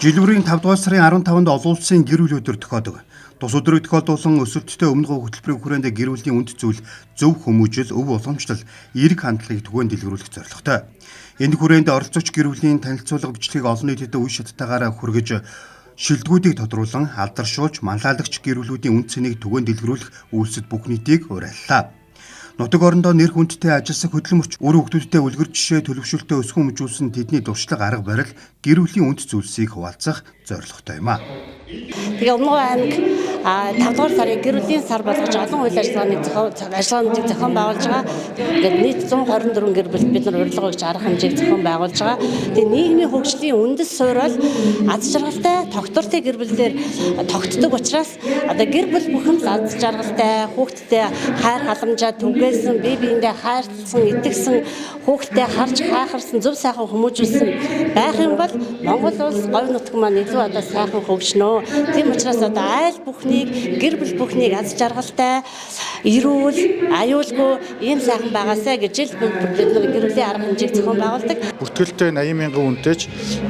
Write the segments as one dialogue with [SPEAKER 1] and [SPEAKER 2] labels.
[SPEAKER 1] Жилүүрийн 5 дугаар сарын 15-нд олон улсын гэр бүл өдөр тохиодог. Тус өдрийг тохиолдуулан өсөлттэй өмнөгөө хөтөлбөрийн хүрээнд гэр бүлийн үнд зүйл, зөв хүмүүжил, өв уламжлал, эерэг хандлагыг түгээн дэлгэрүүлэх зорилготой. Энэ хүрээнд оролцогч гэр бүлийн танилцуулга бичлэгийг олон нийтэд үе шаттайгаар хүргэж, шилдэгүүдийг тодруулан алдаршуулж, манлайлагч гэр бүлүүдийн үнд цэнийг түгээн дэлгэрүүлэх үйлсэд бүх нийтийг уриаллаа. Нутаг орондоо нэр хүндтэй ажилсаг хөдөлмөрч үр хөвгүүдтэй үлгэр жишээ төлөвшөлтөд өсгөн өмжүүлсэн тэдний дуршлаг арга барил гэр бүлийн үнд зүйлсийг хуваалцах зорилготой юм аа.
[SPEAKER 2] Тэгээ Өмнөгов аймаг 5 дугаар сарын гэр бүлийн сар болгож олон үйл ажиллагаануудыг зохион байгуулж байгаа. Тэгээд нийт 124 гэр бүл бид нар урилга өгч арга хэмжээг зохион байгуулж байгаа. Тэгээд нийгмийн хөгжлийн үндэс суурьал аз жаргалтай, тогтвортой гэр бүлээр тогтдог учраас одоо гэр бүл бүхэн аз жаргалтай, хүүхдтэй хайр халамжаа түгээсэн, бие биендээ хайрлсан, итгэсэн, хүүхдтэй харж хайхарсан, зөв сайхан хүмүүжүүлсэн байх юм бол Монгол улс говь нутаг маань илүү одоо сайхан хөгжнө. Тийм учраас одоо айл бүхнийг, гэр бүл бүхнийг аз жаргалтай, эрүүл, аюулгүй ийм сайхан байгаасай гэж жил бид нар гэр бүлийн арга хэмжээг зохион байгуулдаг.
[SPEAKER 3] Бүртгэлтэй 80,000 хүнтэйч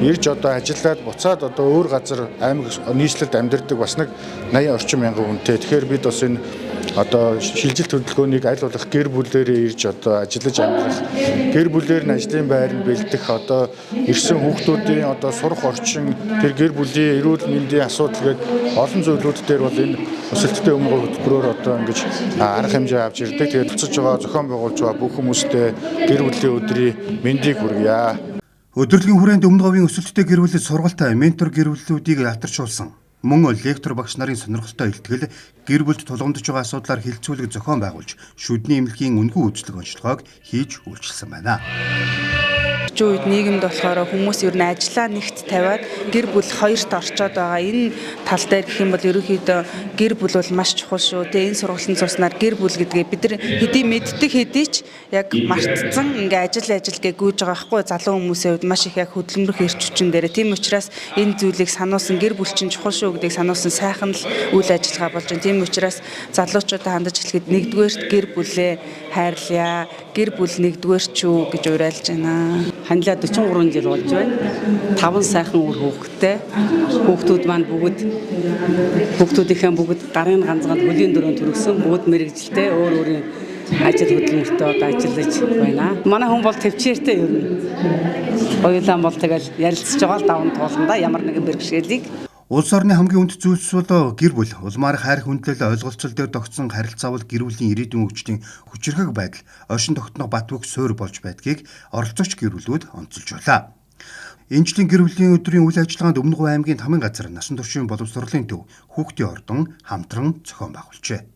[SPEAKER 3] ирж одоо ажиллаад буцаад одоо өөр газар аймаг нийслэлд амьдардаг бас нэг 80 орчим мянган хүнтэй. Тэгэхээр бид бас энэ одоо шилжилт хөдөлгөөнийг аль болох гэр бүлээрээ ирж одоо ажиллаж амьдрах, гэр бүлээр нь ажлын байранд бэлдэх, одоо ирсэн хүүхдүүдийн одоо сурах орчин, тэр гэр бүлийн эрүүл мэндийн асуудал гээд олон зүйлүүд дээр бол энэ өсөлттэй өмнөгөө хөтөлбөрөөр одоо ингэж арга хэмжээ авч ирдэг. Тэгээд туцаж байгаа зохион байгуулж байгаа бүх хүмүүстээ гэр бүлийн өдрийн мэндийг хүргье.
[SPEAKER 1] Өдөрлөгийн хүрээнд Өмнөговын өсөлттэй гэр бүлд сургалтаа ментор гэр бүлүүдийг алтаршуулсан. Мөн лектор багш нарын сонирхолтой илтгэл гэр бүлд тулгамдж байгаа асуудлаар хилцүүлэг зохион байгуулж шүдний эмнэлгийн үнгүй үйлчлэг онцлогоог хийж үйлчилсэн байна.
[SPEAKER 4] Үед нийгэмд болохоор хүмүүс ер нь ажиллаа нэгт тавиад гэр бүл хоёрт орчоод байгаа. Энэ тал дээр гэх юм бол ерөнхийдөө гэр бүл бол маш чухал шүү. Тэгээ энэ сургалтын цуснаар гэр бүл гэдгээ бид нар хэдий мэддэг хэдий ч яг мартцсан ингээ ажил гэ гүйж байгаа хгүй залуу хүмүүсийн хувьд маш их яг хөдөлмөрөх эрч хүчин дээр. Тийм учраас энэ зүйлийг сануулсан гэр бүл чинь чухал шүү гэдгийг сануулсан сайхан л үйл ажиллагаа болж байна. Тийм учраас залуучуудаа хандаж хэлэхэд нэгдүгээрт гэр бүлээ хайрлая. Гэр бүл нэгдүгээр ч үү гэж уриалж байна.
[SPEAKER 5] Ханилаа 43 жил болж байна. 5 сайхан үр хүүхэдтэй. Хүүхдүүд маань хүүхдүүдийнхэн бүгд гарын ганцгаанд хөлийн дөрөнд төрөсөн. Бүгд мэрэгжилтэй өөр өөрийн ажил хөдөлмөртөө одоо ажиллаж байна. Манай хүн бол төвчээртэй ер нь. Хоёулаа бол тэгэл ярилцж байгаа л даван тууланда ямар нэгэн бэрхшээлийг
[SPEAKER 1] Улс орны хамгийн үнд зүйлс бол гэр бүл. Улмаар хайр хүндлэл ойлголцол дээр тогтсон харилцаа бол гэр бүлийн ирээдүйн хөгжлийн хүчирхэг байдал, оршин тогтнох бат бөх суурь болж байдгийг оролцогч гэр бүлүүд онцолж байлаа. Энэ жилийн гэр бүлийн өдрийн үйл ажиллагаанд Өмнөговын аймгийн Тамгын газар, насан туршийн боловсролын төв, хүүхдийн ордон хамтран зохион байгуулжээ.